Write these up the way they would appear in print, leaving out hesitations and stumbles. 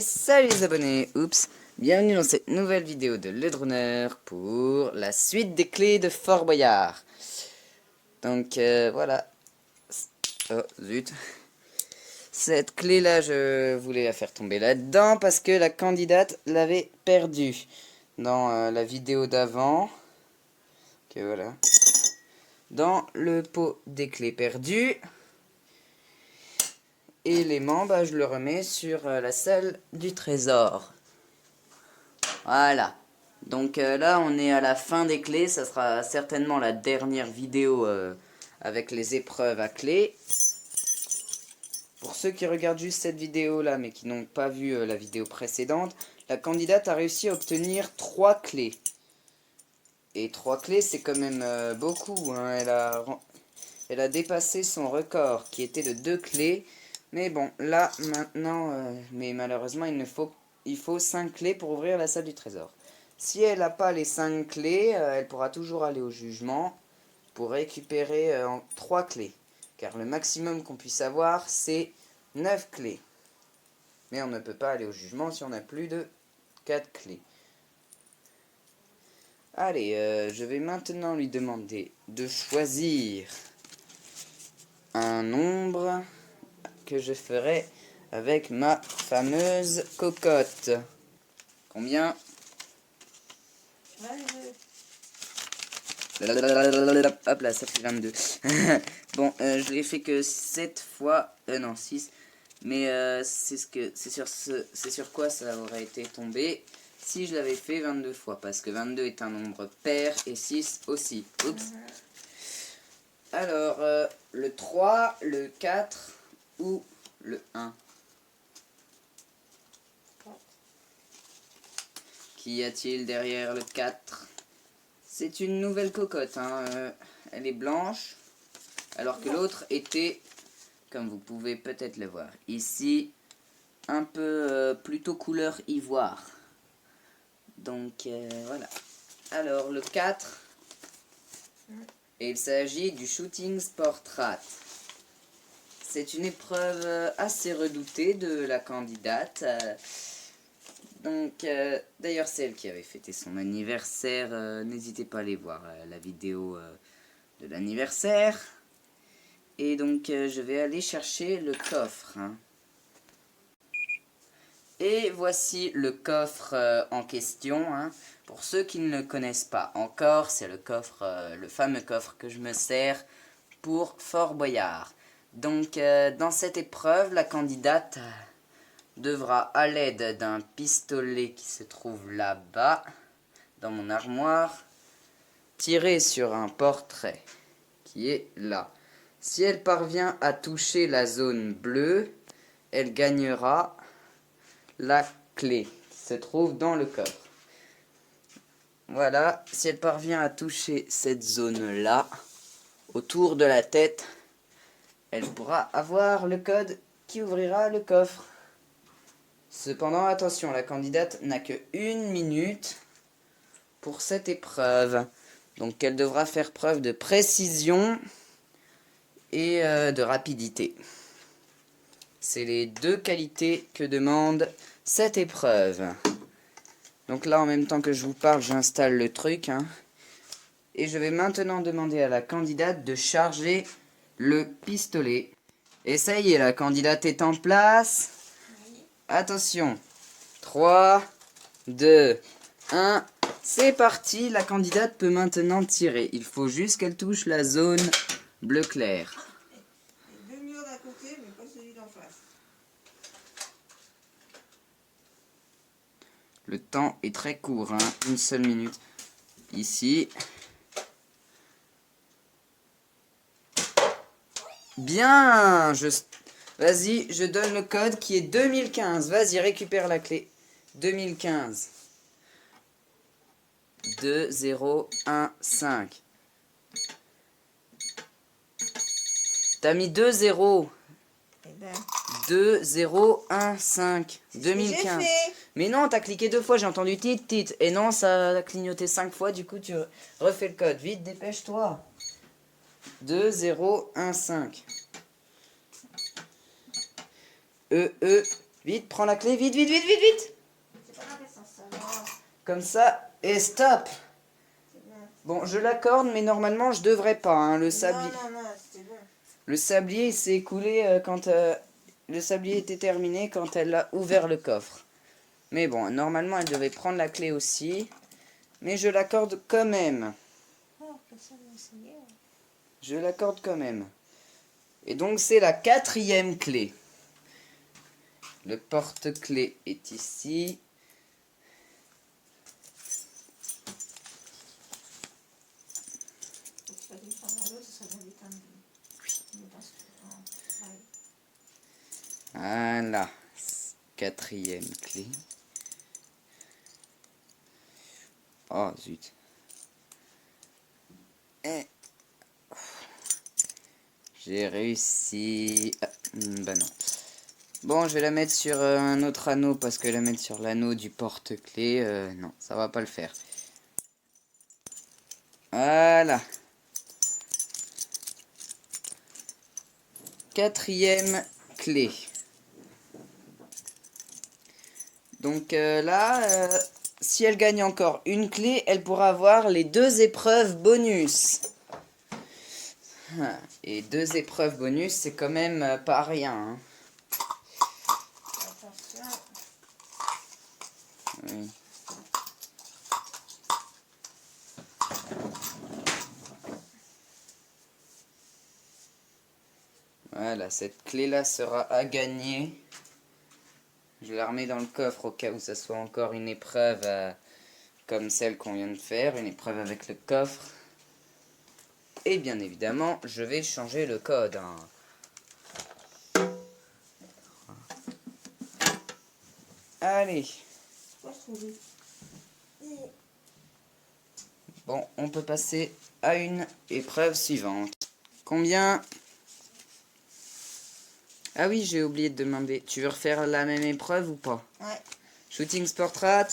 Et salut les abonnés, oups, bienvenue dans cette nouvelle vidéo de LeDrôner pour la suite des clés de Fort Boyard. Donc voilà, oh zut, cette clé là je voulais la faire tomber là-dedans parce que la candidate l'avait perdue dans la vidéo d'avant. Ok voilà, dans le pot des clés perdues. Et l'aimant, bah, je le remets sur la salle du trésor. Voilà. Donc là, on est à la fin des clés. Ça sera certainement la dernière vidéo avec les épreuves à clés. Pour ceux qui regardent juste cette vidéo-là, mais qui n'ont pas vu la vidéo précédente, la candidate a réussi à obtenir 3 clés. Et 3 clés, c'est quand même beaucoup, hein. Elle a dépassé son record, qui était de 2 clés. Mais bon, là, maintenant, mais malheureusement, il faut 5 clés pour ouvrir la salle du trésor. Si elle n'a pas les 5 clés, elle pourra toujours aller au jugement pour récupérer 3 clés. Car le maximum qu'on puisse avoir, c'est 9 clés. Mais on ne peut pas aller au jugement si on a plus de 4 clés. Allez, je vais maintenant lui demander de choisir un nombre que je ferai avec ma fameuse cocotte. Combien? 22. Hop là, ça fait 22. Bon, je l'ai fait que 7 fois... non, 6. Mais c'est sur quoi ça aurait été tombé si je l'avais fait 22 fois. Parce que 22 est un nombre pair et 6 aussi. Oups. Alors, le 3, le 4 ou le 1? Qu'y a-t-il derrière le 4? C'est une nouvelle cocotte, hein. Elle est blanche, alors que l'autre était, comme vous pouvez peut-être le voir ici, un peu plutôt couleur ivoire. Donc voilà. Alors le 4, et il s'agit du Shooting Sportrat. C'est une épreuve assez redoutée de la candidate. Donc, d'ailleurs, c'est elle qui avait fêté son anniversaire. N'hésitez pas à aller voir la vidéo de l'anniversaire. Et donc, je vais aller chercher le coffre. Hein. Et voici le coffre en question. Hein. Pour ceux qui ne le connaissent pas encore, c'est le coffre, le fameux coffre que je me sers pour Fort Boyard. Donc, dans cette épreuve, la candidate devra, à l'aide d'un pistolet qui se trouve là-bas, dans mon armoire, tirer sur un portrait qui est là. Si elle parvient à toucher la zone bleue, elle gagnera la clé qui se trouve dans le coffre. Voilà, si elle parvient à toucher cette zone-là, autour de la tête, elle pourra avoir le code qui ouvrira le coffre. Cependant, attention, la candidate n'a que 1 minute pour cette épreuve. Donc, elle devra faire preuve de précision et de rapidité. C'est les 2 qualités que demande cette épreuve. Donc là, en même temps que je vous parle, j'installe le truc. Hein, et je vais maintenant demander à la candidate de charger le pistolet. Et ça y est, la candidate est en place. Attention, 3, 2, 1, c'est parti, la candidate peut maintenant tirer. Il faut juste qu'elle touche la zone bleu clair. Les 2 murs d'un côté, mais pas celui d'en face. Le temps est très court, hein, 1 seule minute. Ici. Bien, vas-y, je donne le code qui est 2015. Vas-y, récupère la clé. 2015. 2015. T'as mis 2 0. Eh ben, 2015. c'est ce que j'ai fait. Mais non, t'as cliqué 2 fois, j'ai entendu tit. Et non, ça a clignoté 5 fois, du coup tu refais le code. Vite, dépêche-toi. 2015. Vite, prends la clé, vite, vite, vite, vite, vite. C'est pas grave, ça va. Comme ça, et stop. C'est bon. Bon, je l'accorde, mais normalement, je devrais pas. Hein. Le sablier, Non, c'était bon. le sablier s'est écoulé quand... le sablier était terminé quand elle a ouvert le coffre. Mais bon, normalement, elle devait prendre la clé aussi. Mais je l'accorde quand même. Oh, personne n'a essayé. Je l'accorde quand même. Et donc, c'est la 4e clé. Le porte-clés est ici. Faut que tu fasses une fois à l'autre, ça serait bien détendu. Oui. Voilà. 4e clé. Oh, zut. Et... J'ai réussi. Ah, bah non. Bon, je vais la mettre sur un autre anneau parce que la mettre sur l'anneau du porte-clés, non, ça va pas le faire. Voilà. 4e clé. Donc là, si elle gagne encore une clé, elle pourra avoir les 2 épreuves bonus. Et 2 épreuves bonus, c'est quand même pas rien. Hein. Attention. Oui. Voilà, cette clé-là sera à gagner. Je la remets dans le coffre au cas où ça soit encore une épreuve comme celle qu'on vient de faire, une épreuve avec le coffre. Et bien évidemment, je vais changer le code. Hein. Allez. Bon, on peut passer à une épreuve suivante. Combien? Ah oui, j'ai oublié de demander. Tu veux refaire la même épreuve ou pas? Ouais. Shooting Sport Rat.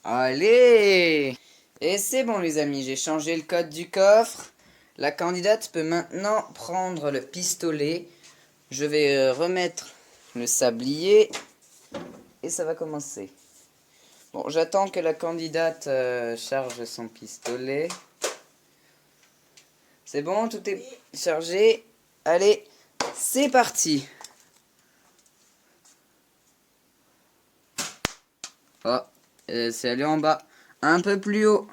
Allez! Et c'est bon les amis, j'ai changé le code du coffre. La candidate peut maintenant prendre le pistolet. Je vais remettre le sablier. Et ça va commencer. Bon, j'attends que la candidate charge son pistolet. C'est bon, tout est chargé. Allez, c'est parti. Oh, c'est allé en bas. Un peu plus haut.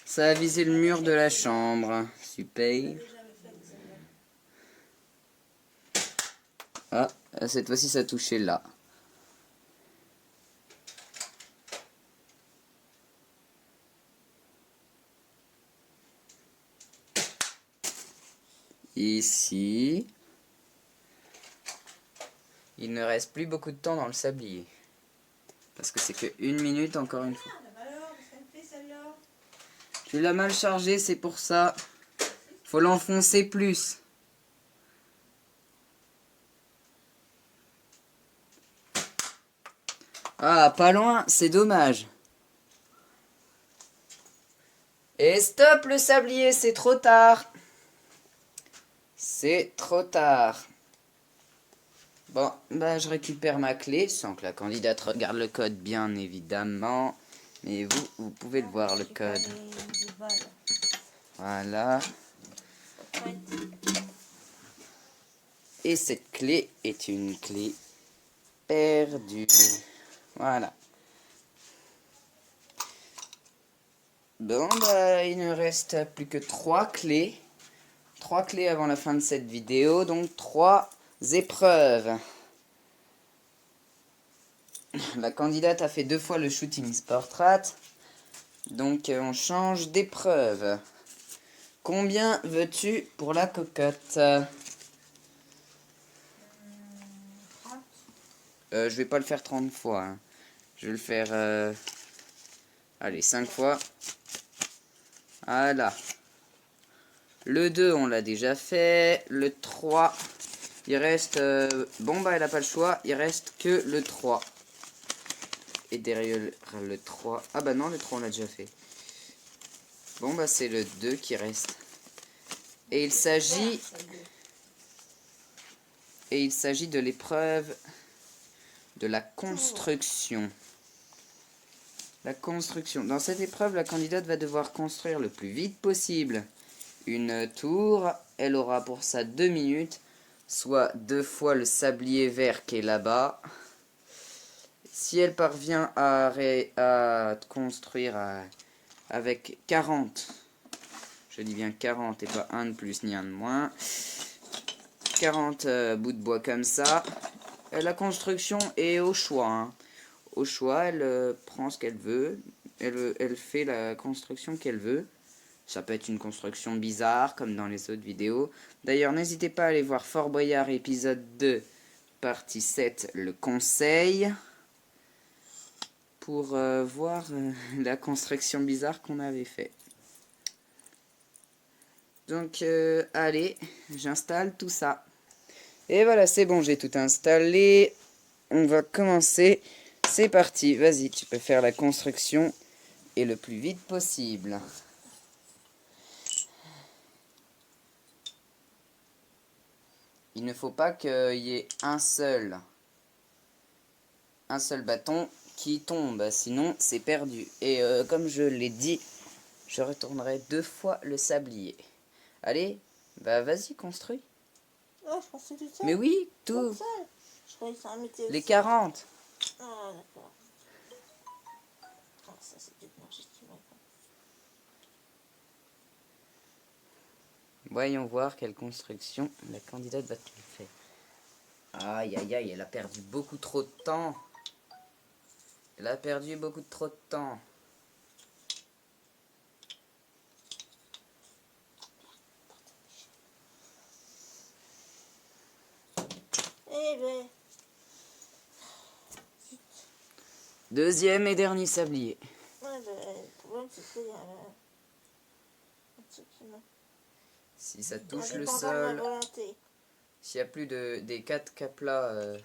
Ça a visé le mur de la chambre. Super. Ah, cette fois-ci, ça a touché là. Ici. Il ne reste plus beaucoup de temps dans le sablier. Parce que c'est que 1 minute encore une fois. Tu l'as mal chargé, c'est pour ça. Faut l'enfoncer plus. Ah, pas loin, c'est dommage. Et stop le sablier, c'est trop tard. C'est trop tard. Bon, bah je récupère ma clé, sans que la candidate regarde le code bien évidemment. Mais vous pouvez le voir le code. Voilà. Et cette clé est une clé perdue. Voilà. Bon, bah il ne reste plus que 3 clés. 3 clés avant la fin de cette vidéo, donc 3 épreuves. La candidate a fait 2 fois le Shooting Sport Rat. Donc on change d'épreuve. Combien veux-tu pour la cocotte? 30. Je vais pas le faire 30 fois. Hein. Je vais le faire... allez, 5 fois. Voilà. Le 2, on l'a déjà fait. Le 3, il reste... bon, bah, elle n'a pas le choix. Il reste que le 3. Et derrière le 3... Ah bah non, le 3, on l'a déjà fait. Bon, bah, c'est le 2 qui reste. Et il s'agit de l'épreuve de la construction. La construction. Dans cette épreuve, la candidate va devoir construire le plus vite possible une tour. Elle aura pour ça 2 minutes, soit 2 fois le sablier vert qui est là-bas. Si elle parvient à construire avec 40, je dis bien 40 et pas un de plus ni un de moins, 40 bouts de bois comme ça, la construction est au choix. Hein. Au choix, elle prend ce qu'elle veut, elle fait la construction qu'elle veut. Ça peut être une construction bizarre, comme dans les autres vidéos. D'ailleurs, n'hésitez pas à aller voir Fort Boyard épisode 2, partie 7, le conseil, pour voir la construction bizarre qu'on avait fait. Donc, allez, j'installe tout ça. Et voilà, c'est bon, j'ai tout installé. On va commencer. C'est parti, vas-y, tu peux faire la construction et le plus vite possible. Il ne faut pas qu'il y ait un seul bâton qui tombe, sinon c'est perdu. Et comme je l'ai dit, je retournerai 2 fois le sablier. Allez, bah vas-y, construis. Oh, je pensais tout ça. Mais oui, Tout tout. seul. Je croyais que ça en mettait Les aussi. 40. Ah, d'accord. Ah, ça, c'est peut-être magique. Voyons voir quelle construction la candidate va-t-elle faire. Aïe, aïe, aïe, elle a perdu beaucoup trop de temps. Elle a perdu beaucoup trop de temps. Eh ben. Deuxième et dernier sablier. Ouais, ben, le problème, c'est qu'il y a un truc qui m'a... Si ça touche le Indépendant de ma sol, volonté. s'il n'y a plus des 4 caplas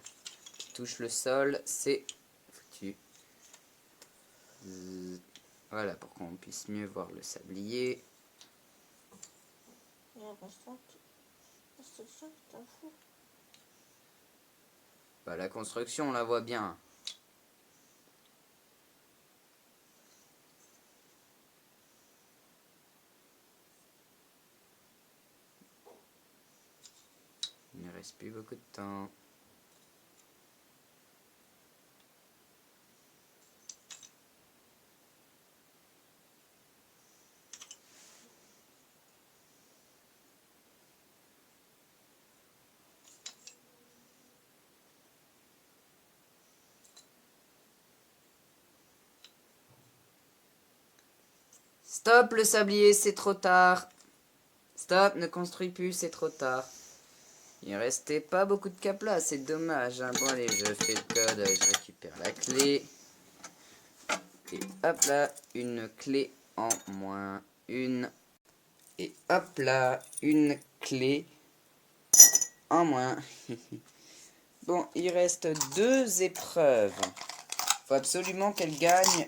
qui touchent le sol, c'est foutu. Voilà, pour qu'on puisse mieux voir le sablier. Et la construction, c'est un fou. Bah, la construction, on la voit bien. Il ne reste plus beaucoup de temps. Stop le sablier, c'est trop tard. Stop, ne construis plus, c'est trop tard. Il restait pas beaucoup de caplas, c'est dommage. Hein. Bon allez, je fais le code, je récupère la clé. Et hop là, une clé en moins. Une. Et hop là, une clé en moins. Bon, il reste 2 épreuves. Faut absolument qu'elle gagne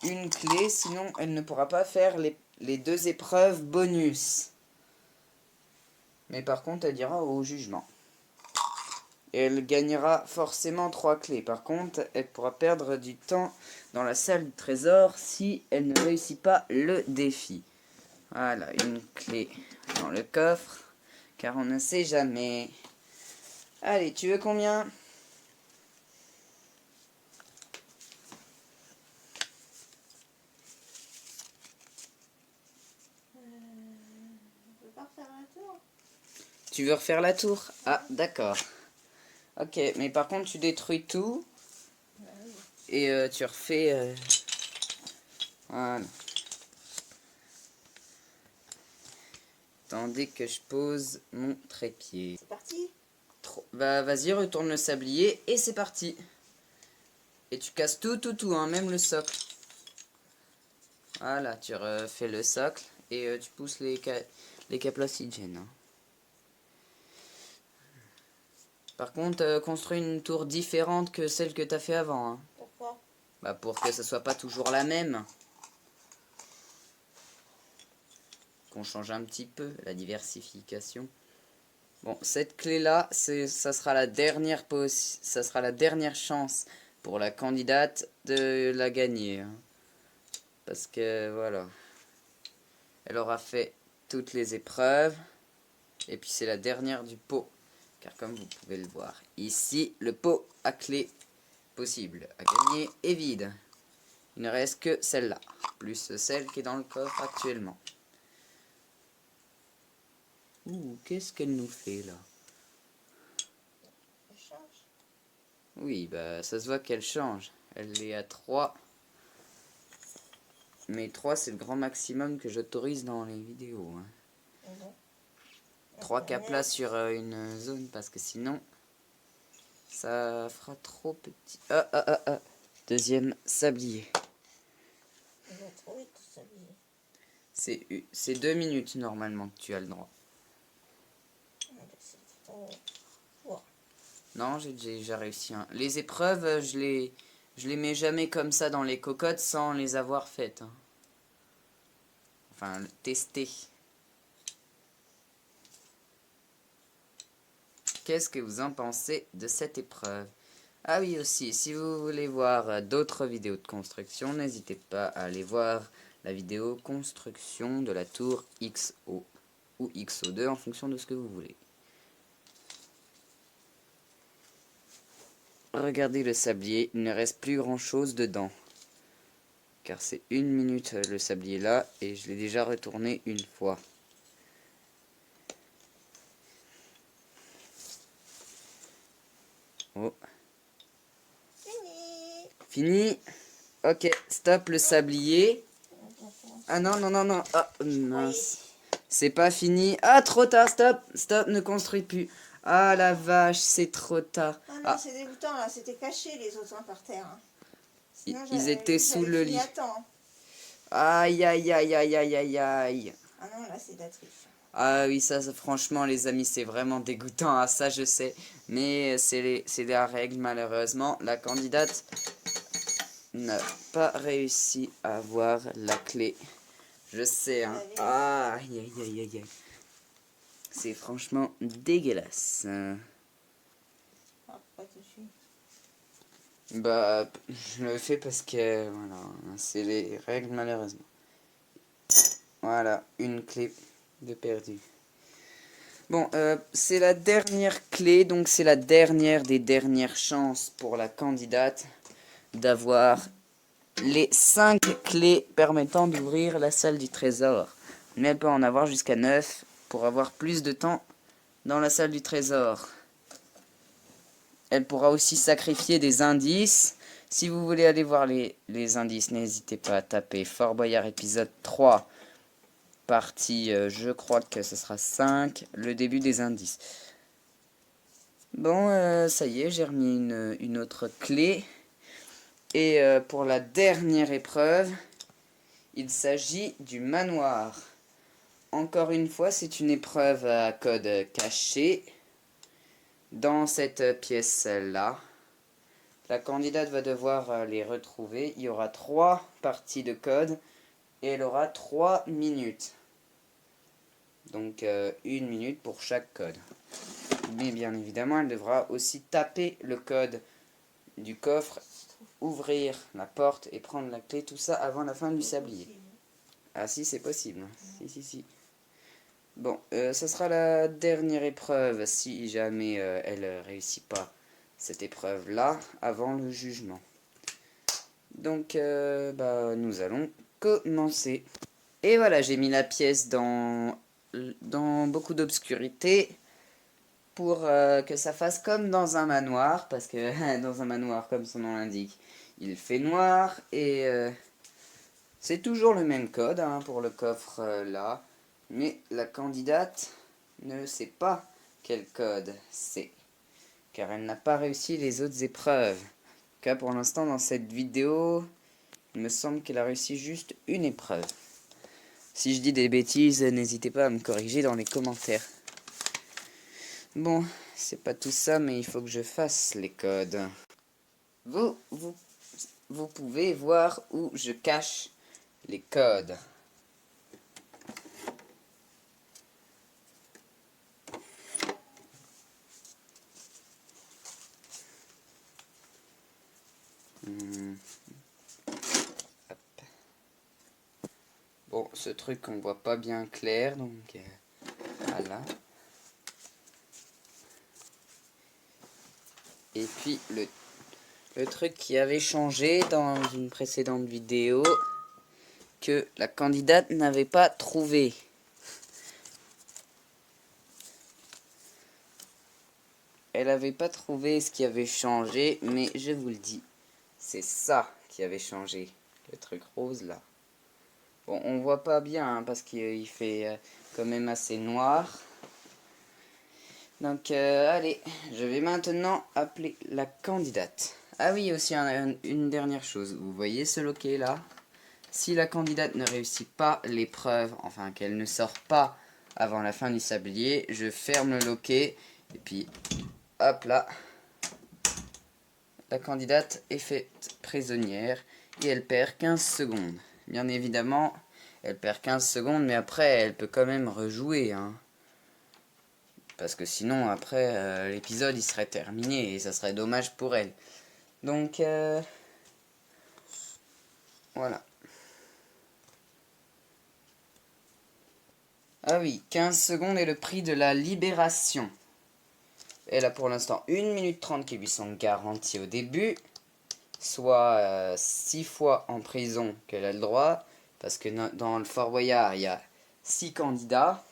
une clé, sinon elle ne pourra pas faire les 2 épreuves bonus. Mais par contre, elle ira au jugement. Et elle gagnera forcément 3 clés. Par contre, elle pourra perdre du temps dans la salle du trésor si elle ne réussit pas le défi. Voilà, une clé dans le coffre, car on ne sait jamais. Allez, tu veux combien ? On peut pas refaire un tour. Tu veux refaire la tour ? Ah, d'accord. Ok, mais par contre, tu détruis tout. Et tu refais... Voilà. Attendez que je pose mon trépied. C'est parti. Bah, vas-y, retourne le sablier et c'est parti. Et tu casses tout, hein, même le socle. Voilà, tu refais le socle et tu pousses les caplas qui te gênent. Hein. Par contre, construis une tour différente que celle que tu as fait avant. Hein. Pourquoi ? Bah, pour que ce soit pas toujours la même. qu'on change un petit peu, la diversification. Bon, cette clé-là, ça sera la dernière chance pour la candidate de la gagner. Hein. Parce que, voilà. Elle aura fait toutes les épreuves. Et puis c'est la dernière du pot. Car comme vous pouvez le voir, ici, le pot à clé possible à gagner est vide. Il ne reste que celle-là, plus celle qui est dans le coffre actuellement. Ouh, qu'est-ce qu'elle nous fait là? Elle change. Oui, bah ça se voit qu'elle change. Elle est à 3. Mais 3 c'est le grand maximum que j'autorise dans les vidéos. Hein. Bon. 3 caplas sur une zone parce que sinon ça fera trop petit. Deuxième sablier. Il va trop vite tout s'habiller. C'est 2 minutes normalement que tu as le droit. Non, j'ai déjà réussi. Hein. Les épreuves, je les mets jamais comme ça dans les cocottes sans les avoir faites. Hein. Enfin, tester. Qu'est-ce que vous en pensez de cette épreuve? Ah oui aussi, si vous voulez voir d'autres vidéos de construction, n'hésitez pas à aller voir la vidéo construction de la tour XO ou XO2 en fonction de ce que vous voulez. Regardez le sablier, il ne reste plus grand chose dedans. Car c'est 1 minute le sablier là et je l'ai déjà retourné une fois. Oh. Fini. Ok, stop le sablier. Ah non, non, non, non. Ah, mince. C'est pas fini. Ah, trop tard, stop. Stop, ne construis plus. Ah, la vache, c'est trop tard. Ah non, c'est dégoûtant, là. C'était caché, les autres, hein, par terre. Hein. Sinon, Ils étaient sous le lit. Aïe, aïe, aïe, aïe, aïe, aïe, aïe. Ah non, là, c'est de la triche. Ah oui, ça, franchement, les amis, c'est vraiment dégoûtant. Ah, ça, je sais. Mais c'est la règle, malheureusement. La candidate n'a pas réussi à avoir la clé. Je sais, hein. Ah, aïe, aïe, aïe, aïe, aïe. C'est franchement dégueulasse. Ah, pourquoi tu suis? Bah, je le fais parce que, voilà, c'est les règles, malheureusement. Voilà, une clé de perdu. Bon, c'est la dernière clé, donc c'est la dernière des dernières chances pour la candidate d'avoir les 5 clés permettant d'ouvrir la salle du trésor. Mais elle peut en avoir jusqu'à 9 pour avoir plus de temps dans la salle du trésor. Elle pourra aussi sacrifier des indices. Si vous voulez aller voir les indices, n'hésitez pas à taper Fort Boyard épisode 3. Partie, je crois que ce sera 5, le début des indices. Bon, ça y est, j'ai remis une autre clé. Et pour la dernière épreuve, il s'agit du manoir. Encore une fois, c'est une épreuve à code caché. Dans cette pièce-là, la candidate va devoir les retrouver. Il y aura 3 parties de code et elle aura 3 minutes. Donc 1 minute pour chaque code. Mais bien évidemment, elle devra aussi taper le code du coffre, ouvrir la porte et prendre la clé, tout ça avant la fin du sablier. Ah si, c'est possible. Si. Bon, ça sera la dernière épreuve si jamais elle réussit pas cette épreuve-là avant le jugement. Donc, nous allons commencer. Et voilà, j'ai mis la pièce dans beaucoup d'obscurité pour que ça fasse comme dans un manoir, parce que dans un manoir, comme son nom l'indique, il fait noir et c'est toujours le même code hein, pour le coffre là, mais la candidate ne sait pas quel code c'est, car elle n'a pas réussi les autres épreuves. Car pour l'instant dans cette vidéo, il me semble qu'elle a réussi juste une épreuve. Si je dis des bêtises, n'hésitez pas à me corriger dans les commentaires. Bon, c'est pas tout ça, mais il faut que je fasse les codes. Vous pouvez voir où je cache les codes. ce truc qu'on voit pas bien clair, donc voilà. Et puis le truc qui avait changé dans une précédente vidéo, que la candidate n'avait pas trouvé. Elle n'avait pas trouvé ce qui avait changé, mais je vous le dis, c'est ça qui avait changé, le truc rose là. Bon, on voit pas bien hein, parce qu'il fait quand même assez noir. Donc allez, je vais maintenant appeler la candidate. Ah oui, aussi une dernière chose, vous voyez ce loquet là? Si la candidate ne réussit pas l'épreuve, enfin qu'elle ne sort pas avant la fin du sablier, je ferme le loquet et puis hop là, la candidate est faite prisonnière et elle perd 15 secondes. Bien évidemment, elle perd 15 secondes, mais après elle peut quand même rejouer. Hein. Parce que sinon, après, l'épisode il serait terminé et ça serait dommage pour elle. Donc, voilà. Ah oui, 15 secondes est le prix de la libération. Elle a pour l'instant 1 minute 30 qui lui sont garanties au début. Soit 6 fois en prison qu'elle a le droit. Parce que dans le Fort Boyard, il y a 6 candidats.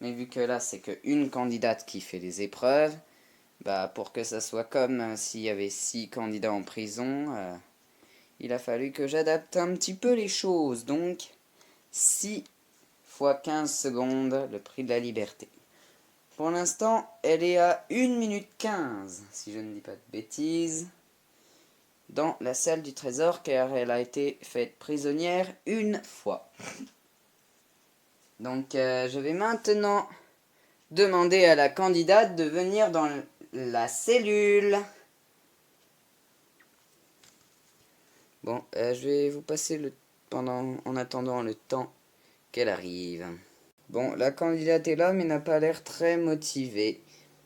Mais vu que là, c'est qu'une candidate qui fait les épreuves, bah, pour que ça soit comme s'il y avait 6 candidats en prison, il a fallu que j'adapte un petit peu les choses. Donc, 6 fois 15 secondes, le prix de la liberté. Pour l'instant, elle est à 1 minute 15, si je ne dis pas de bêtises, dans la salle du trésor, car elle a été faite prisonnière une fois. Donc, je vais maintenant demander à la candidate de venir dans la cellule. Bon, je vais vous passer en attendant le temps qu'elle arrive. Bon, la candidate est là, mais n'a pas l'air très motivée.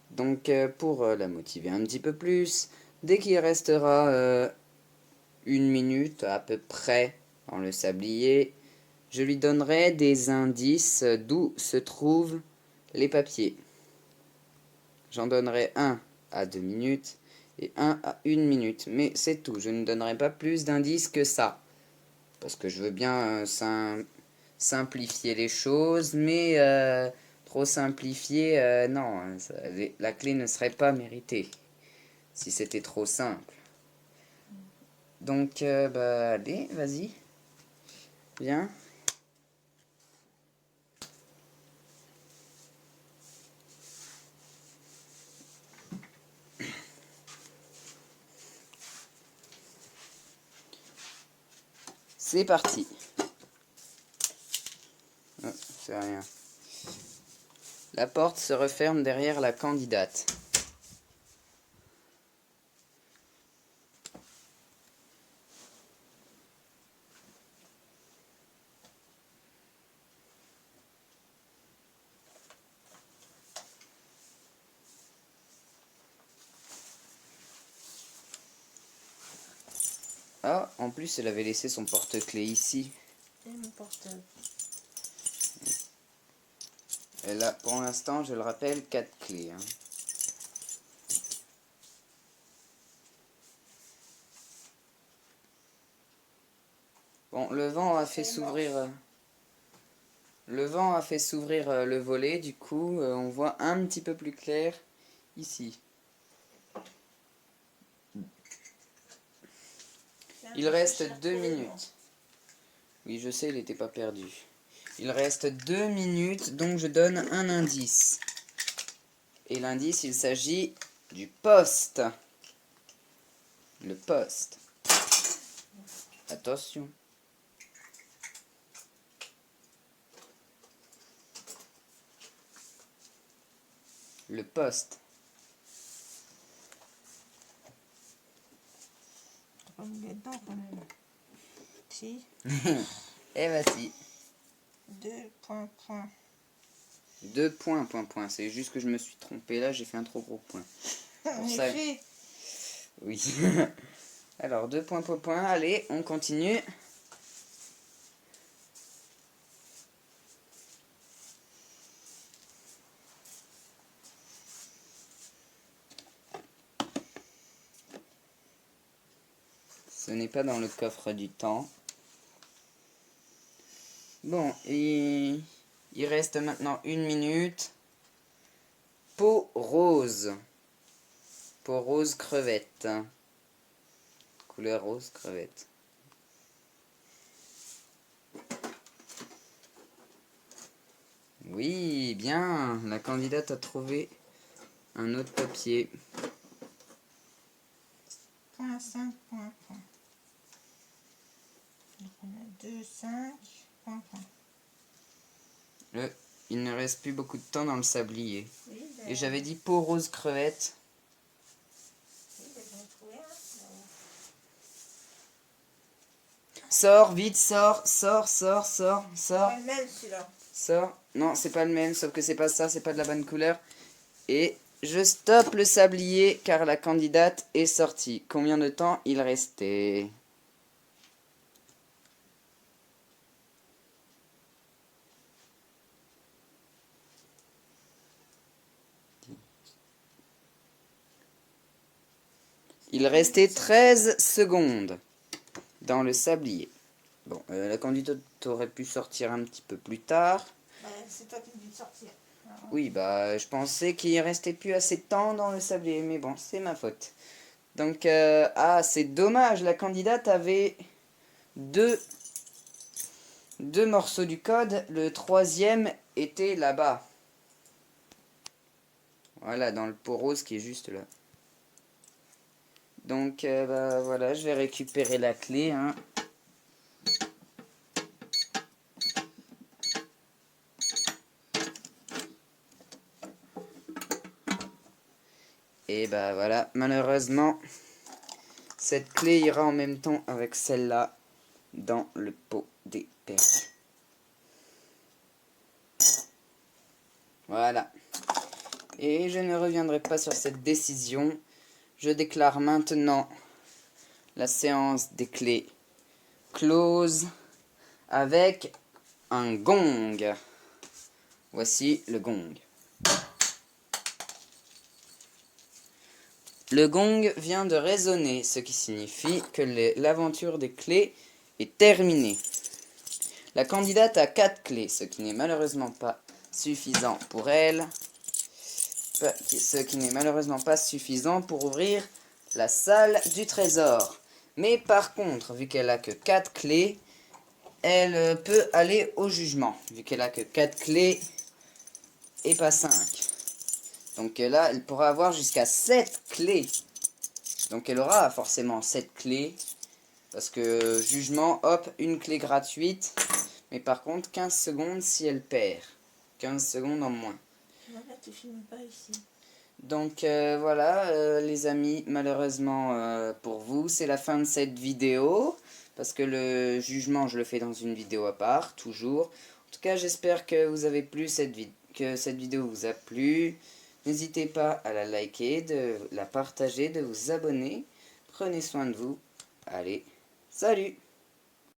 Donc, pour la motiver un petit peu plus, dès qu'il restera 1 minute à peu près dans le sablier, je lui donnerai des indices d'où se trouvent les papiers. J'en donnerai 1 à 2 minutes et 1 à 1 minute. Mais c'est tout, je ne donnerai pas plus d'indices que ça. Parce que je veux bien simplifier les choses, mais trop simplifier, non, la clé ne serait pas méritée si c'était trop simple. Donc, bah, allez, vas-y, viens. C'est parti. Oh, c'est rien. La porte se referme derrière la candidate. Ah, en plus, elle avait laissé son porte-clés ici. Et mon portable. Elle a, pour l'instant, je le rappelle, 4 clés. Hein. Bon, le vent a fait s'ouvrir... Le vent a fait s'ouvrir le volet, du coup, on voit un petit peu plus clair ici. Il reste 2 minutes. Oui, je sais, il n'était pas perdu. Il reste 2 minutes, donc je donne un indice. Et l'indice, il s'agit du poste. Le poste. Attention. Le poste. On va me mettre dedans quand même. Si. Et voici. 2 points, point. 2 points, point, point. C'est juste que je me suis trompé là, j'ai fait un trop gros point. En ça... effet. Oui. Alors, 2 points, point, point. Allez, on continue. Ce n'est pas dans le coffre du temps. Bon, et il reste maintenant 1 minute. Peau rose. Peau rose crevette. Couleur rose crevette. Oui, bien. La candidate a trouvé un autre papier. Point 5, point, point. Donc on a 2, 5, point, point. Il ne reste plus beaucoup de temps dans le sablier. Oui, Et j'avais dit peau rose crevette. oui, j'en ai trouvé un. Sors, vite, sors. Pas le même celui-là. Sors. Non, c'est pas le même, sauf que c'est pas ça, c'est pas de la bonne couleur. Et je stoppe le sablier car la candidate est sortie. Combien de temps il restait? Il restait 13 secondes dans le sablier. Bon, la candidate aurait pu sortir un petit peu plus tard. Bah, c'est toi qui me dis de sortir. Alors, Oui, bah, je pensais qu'il restait plus assez de temps dans le sablier, mais bon, c'est ma faute. Donc, c'est dommage, la candidate avait deux morceaux du code, le troisième était là-bas. Voilà, dans le pot rose qui est juste là. Donc, bah, voilà, je vais récupérer la clé, hein. Et bah voilà, malheureusement, cette clé ira en même temps avec celle-là dans le pot des perles. Voilà. Et je ne reviendrai pas sur cette décision. Je déclare maintenant la séance des clés close avec un gong. Voici le gong. Le gong vient de résonner, ce qui signifie que l'aventure des clés est terminée. La candidate a 4 clés, ce qui n'est malheureusement pas suffisant pour elle. Ce qui n'est malheureusement pas suffisant pour ouvrir la salle du trésor. Mais par contre, vu qu'elle a que 4 clés, elle peut aller au jugement. Vu qu'elle a que 4 clés et pas 5. Donc là, elle pourra avoir jusqu'à 7 clés. Donc elle aura forcément 7 clés. Parce que jugement, hop, une clé gratuite. Mais par contre, 15 secondes si elle perd. 15 secondes en moins. non, là, tu filmes pas ici. Donc voilà, les amis, malheureusement pour vous, c'est la fin de cette vidéo. Parce que le jugement, je le fais dans une vidéo à part, toujours. En tout cas, j'espère que vous avez plu que cette vidéo vous a plu. N'hésitez pas à la liker, de la partager, de vous abonner. Prenez soin de vous. Allez, salut!